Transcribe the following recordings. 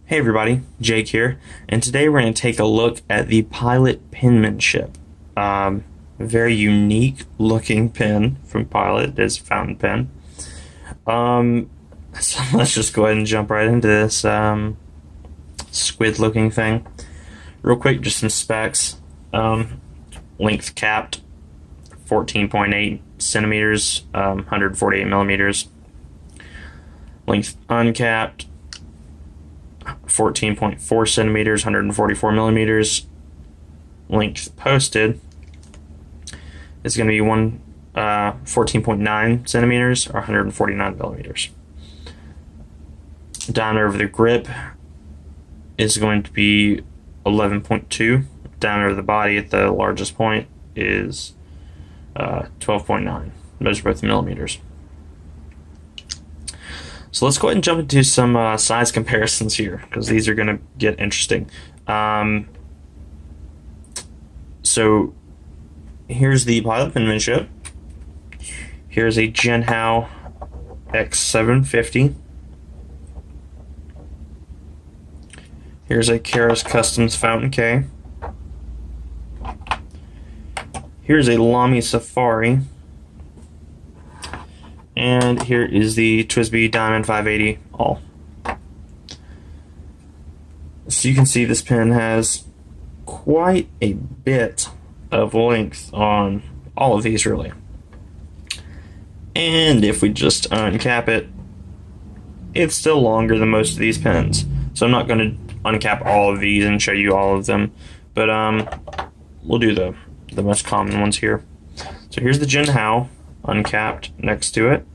Hey everybody, Jake here, and today we're going to take a look at the Pilot Penmanship. A very unique looking pen from Pilot. It is a fountain pen. So let's just go ahead and jump right into this squid looking thing. Real quick, just some specs. Length capped, 14.8 centimeters, 148 millimeters. Length uncapped, 14.4 centimeters, 144 millimeters. Length posted is going to be 14.9 centimeters or 149 millimeters. Diameter of the grip is going to be 11.2. Diameter of the body at the largest point is 12.9. Those are both millimeters. So let's go ahead and jump into some size comparisons here, because these are going to get interesting. So here's the Pilot Penmanship. Here's a Jinhao X750. Here's a Karas Customs Fountain K. Here's a Lamy Safari. And here is the TWSBI Diamond 580 All. So you can see this pen has quite a bit of length on all of these, really. And if we just uncap it, it's still longer than most of these pens. So I'm not going to uncap all of these and show you all of them, but we'll do the most common ones here. So here's the Jinhao uncapped next to it.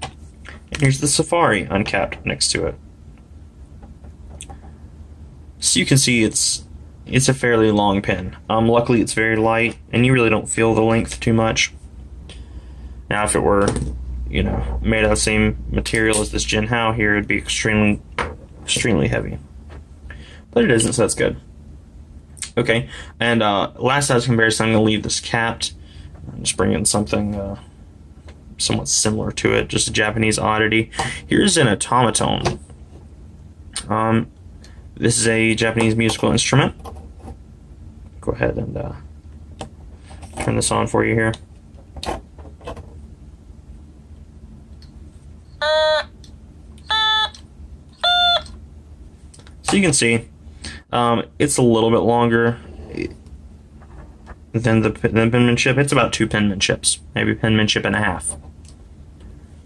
And here's the Safari uncapped next to it. So you can see it's a fairly long pen. Luckily it's very light and you really don't feel the length too much. Now if it were, made out of the same material as this Jinhao here, it'd be extremely heavy. But it isn't, so that's good. Okay, and last size comparison, I'm going to leave this capped. Just bring in something somewhat similar to it, just a Japanese oddity. Here's an Otamatone. This is a Japanese musical instrument. Go ahead and turn this on for you here. So you can see it's a little bit longer than the penmanship. It's about 2 penmanships, maybe penmanship and a half,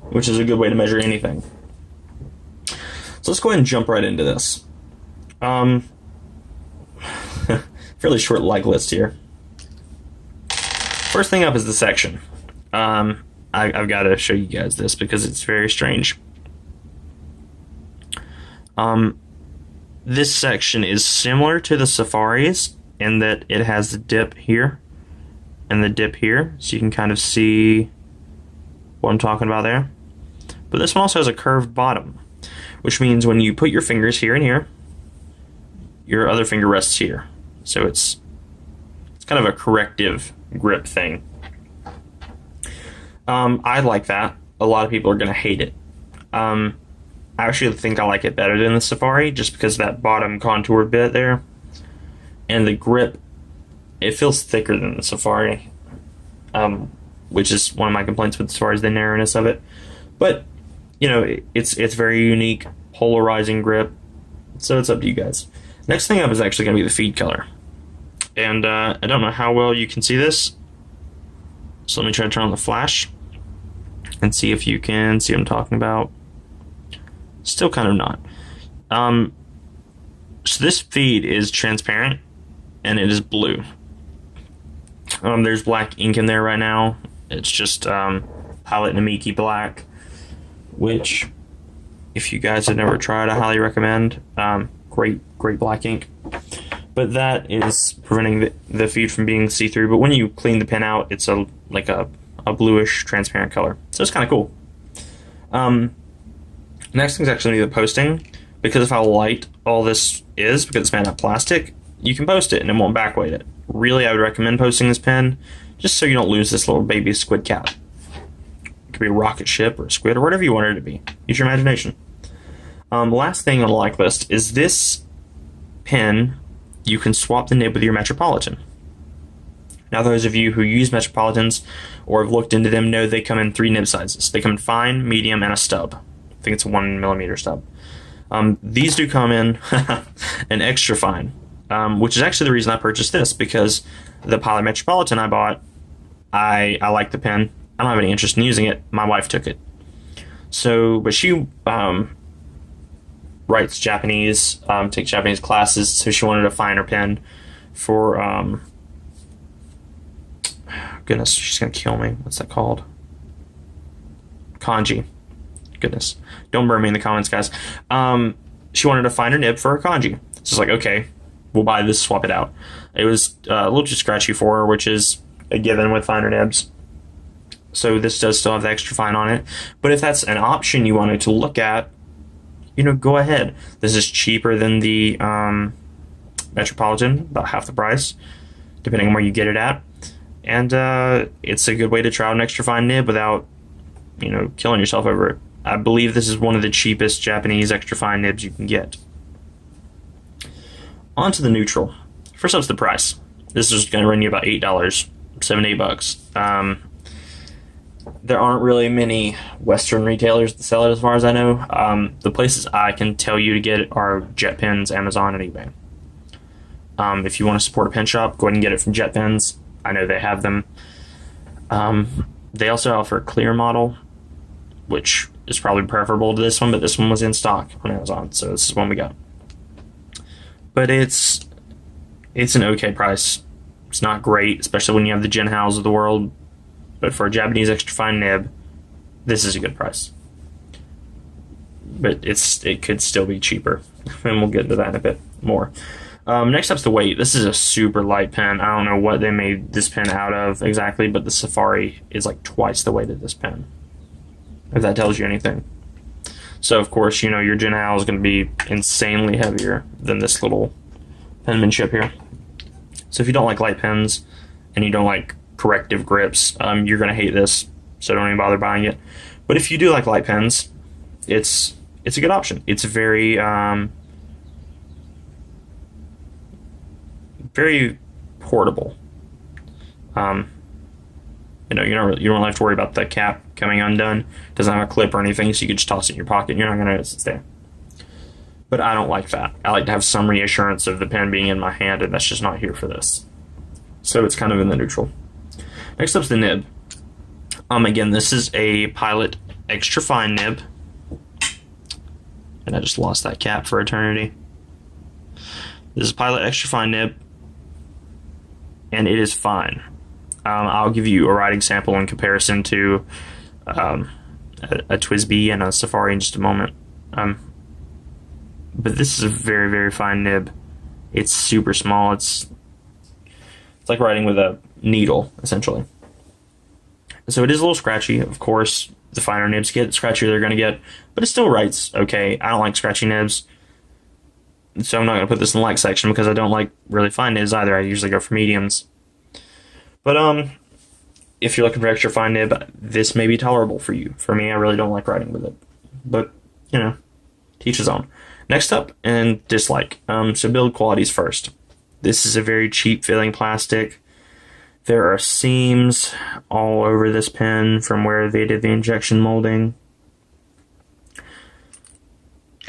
which is a good way to measure anything. So let's go ahead and jump right into this. Fairly short like list here. First thing up is the section. I've got to show you guys this because it's very strange. This section is similar to the Safaris in that it has the dip here and the dip here, so you can kind of see what I'm talking about there. But this one also has a curved bottom, which means when you put your fingers here and here, your other finger rests here. So it's kind of a corrective grip thing. I like that. A lot of people are going to hate it. I actually think I like it better than the Safari, just because of that bottom contour bit there. And the grip, it feels thicker than the Safari, which is one of my complaints with the Safari, is the narrowness of it. But, it's very unique, polarizing grip, so it's up to you guys. Next thing up is actually going to be the feed color. And I don't know how well you can see this, so let me try to turn on the flash and see if you can see what I'm talking about. Still kind of not. So this feed is transparent, and it is blue. There's black ink in there right now. It's just Pilot Namiki black, which, if you guys have never tried, I highly recommend. Great black ink. But that is preventing the feed from being see-through. But when you clean the pen out, it's like a bluish transparent color. So it's kind of cool. Next thing is actually the posting. Because of how light all this is, because it's made out of plastic, you can post it and it won't backweight it. Really, I would recommend posting this pen just so you don't lose this little baby squid cap. It could be a rocket ship or a squid or whatever you want it to be. Use your imagination. Last thing on the like list is this pen. You can swap the nib with your Metropolitan. Now, those of you who use Metropolitans or have looked into them know they come in 3 nib sizes. They come in fine, medium, and a stub. I think it's a 1mm stub. These do come in an extra fine, which is actually the reason I purchased this, because the Pilot Metropolitan I bought, I like the pen. I don't have any interest in using it. My wife took it. So, but she writes Japanese, takes Japanese classes, so she wanted a finer pen for, goodness, she's going to kill me. What's that called? Kanji. Goodness. Don't burn me in the comments, guys. She wanted a finer nib for her kanji. So it's like, okay, we'll buy this, swap it out. It was a little too scratchy for her, which is a given with finer nibs. So this does still have the extra fine on it. But if that's an option you wanted to look at, go ahead. This is cheaper than the Metropolitan, about half the price, depending on where you get it at. And it's a good way to try out an extra fine nib without, killing yourself over it. I believe this is one of the cheapest Japanese extra fine nibs you can get. On to the neutral. First up is the price. This is going to run you about $8, $7, $8. There aren't really many Western retailers that sell it, as far as I know. The places I can tell you to get it are JetPens, Amazon, and eBay. If you want to support a pen shop, go ahead and get it from JetPens. I know they have them. They also offer a clear model, which is probably preferable to this one, but this one was in stock on Amazon, so this is one we got. But it's an okay price. It's not great, especially when you have the Genhaus of the world, but for a Japanese extra fine nib, this is a good price. But it could still be cheaper, and we'll get into that in a bit more. Next up's the weight. This is a super light pen. I don't know what they made this pen out of exactly, but the Safari is like twice the weight of this pen, if that tells you anything. So, of course, your Genhaus is going to be insanely heavier than this little Penmanship here. So if you don't like light pens and you don't like corrective grips, you're going to hate this, so don't even bother buying it. But if you do like light pens, it's a good option. It's very very portable. You don't have to worry about the cap coming undone. It doesn't have a clip or anything, so you can just toss it in your pocket and you're not going to notice it's there. But I don't like that. I like to have some reassurance of the pen being in my hand, and that's just not here for this. So it's kind of in the neutral. Next up's the nib. Again, this is a Pilot extra fine nib. And I just lost that cap for eternity. This is Pilot extra fine nib, and it is fine. I'll give you a writing sample in comparison to a TWSBI and a Safari in just a moment. But this is a very, very fine nib. It's super small. It's like writing with a needle, essentially. So it is a little scratchy. Of course, the finer nibs get, the scratchier they're going to get, but it still writes okay. I don't like scratchy nibs, so I'm not going to put this in the like section because I don't like really fine nibs either. I usually go for mediums. But if you're looking for extra fine nib, this may be tolerable for you. For me, I really don't like writing with it. But, to each his own. Next up, and dislike. So build qualities first. This is a very cheap filling plastic. There are seams all over this pen from where they did the injection molding.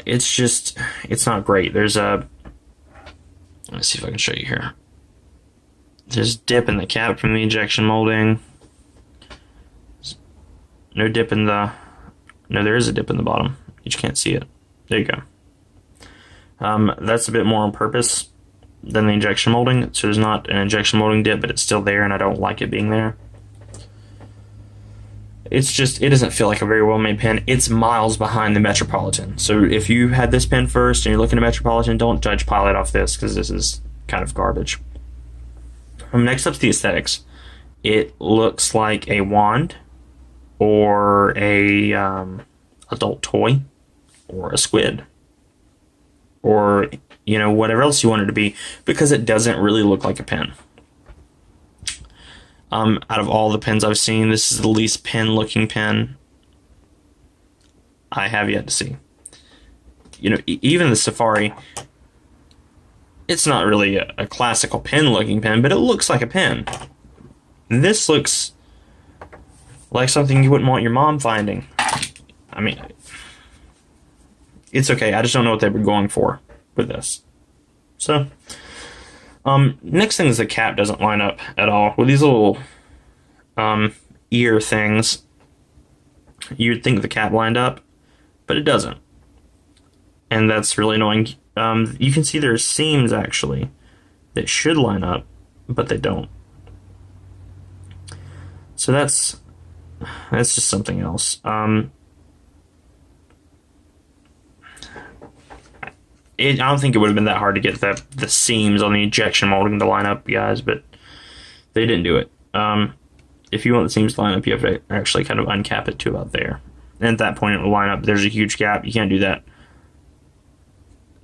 It's not great. Let's see if I can show you here. There's dip in the cap from the injection molding. No dip in the... No, there is a dip in the bottom. You just can't see it. There you go. That's a bit more on purpose than the injection molding. So there's not an injection molding dip, but it's still there, and I don't like it being there. It doesn't feel like a very well-made pen. It's miles behind the Metropolitan. So if you had this pen first and you're looking at Metropolitan, don't judge Pilot off this, because this is kind of garbage. Next up's the aesthetics. It looks like a wand or a adult toy or a squid or whatever else you want it to be, because it doesn't really look like a pen. Out of all the pens I've seen, this is the least pen looking pen I have yet to see. you know, even the Safari, it's not really a classical pen-looking pen, but it looks like a pen. This looks like something you wouldn't want your mom finding. I mean, it's okay. I just don't know what they were going for with this. So, next thing is the cap doesn't line up at all. With these little ear things, you'd think the cap lined up, but it doesn't. And that's really annoying. You can see there's seams, actually, that should line up, but they don't. So that's just something else. I don't think it would have been that hard to get the seams on the injection molding to line up, guys, but they didn't do it. If you want the seams to line up, you have to actually kind of uncap it to about there. And at that point, it will line up. There's a huge gap. You can't do that.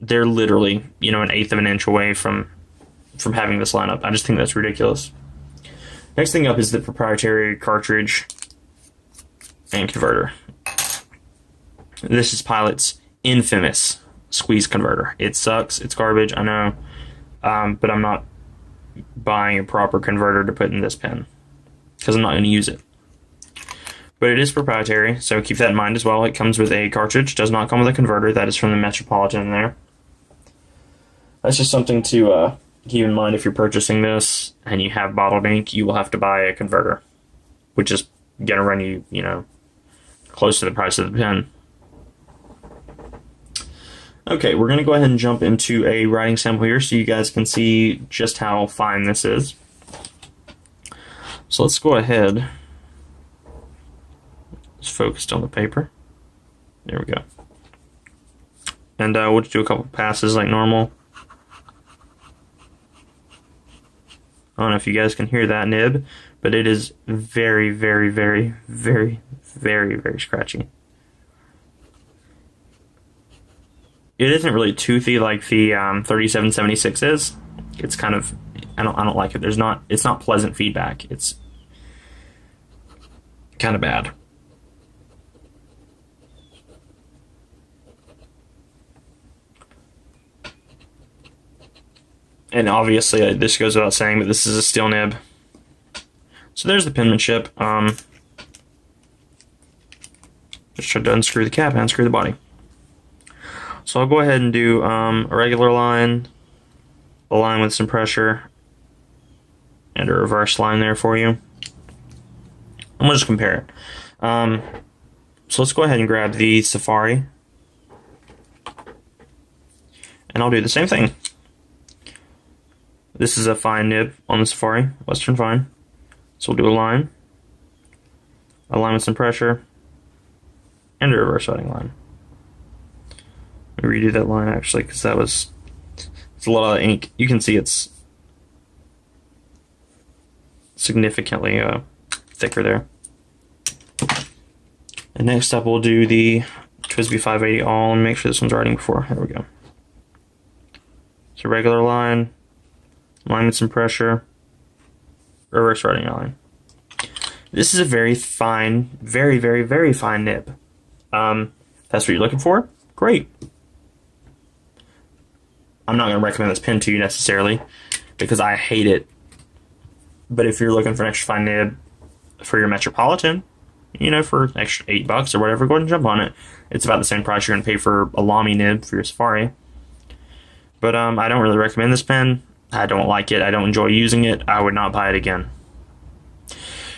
They're literally, you know, 1/8 of an inch away from having this line up. I just think that's ridiculous. Next thing up is the proprietary cartridge and converter. This is Pilot's infamous squeeze converter. It sucks. It's garbage, I know. But I'm not buying a proper converter to put in this pen because I'm not going to use it. But it is proprietary, so keep that in mind as well. It comes with a cartridge. Does not come with a converter. That is from the Metropolitan there. That's just something to keep in mind if you're purchasing this and you have bottled ink. You will have to buy a converter, which is going to run you, you know, close to the price of the pen. Okay, we're going to go ahead and jump into a writing sample here so you guys can see just how fine this is. So let's go ahead. It's focused on the paper. There we go. And we'll just do a couple passes like normal. I don't know if you guys can hear that nib, but it is very, very, very, very, very, very scratchy. It isn't really toothy like the 3776 is. It's kind of, I don't like it. It's not pleasant feedback. It's kind of bad. And obviously, this goes without saying, but this is a steel nib. So there's the penmanship. Just try to unscrew the cap and unscrew the body. So I'll go ahead and do a regular line, a line with some pressure, and a reverse line there for you. I'm going to just compare it. So let's go ahead and grab the Safari. And I'll do the same thing. This is a fine nib on the Safari, Western Fine. So we'll do a line with some pressure, and a reverse writing line. Let me redo that line actually, because it's a lot of ink. You can see it's significantly thicker there. And next up, we'll do the TWSBI 580 all and make sure this one's writing before. There we go. So regular line with some pressure, reverse writing line. This is a very fine, very, very, very fine nib. If that's what you're looking for, great. I'm not going to recommend this pen to you necessarily because I hate it. But if you're looking for an extra fine nib for your Metropolitan, you know, for an extra $8 or whatever, go ahead and jump on it. It's about the same price you're going to pay for a Lamy nib for your Safari. But I don't really recommend this pen. I don't like it. I don't enjoy using it. I would not buy it again.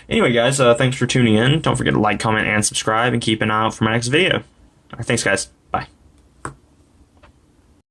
Anyway, guys, thanks for tuning in. Don't forget to like, comment, and subscribe, and keep an eye out for my next video. All right, thanks, guys.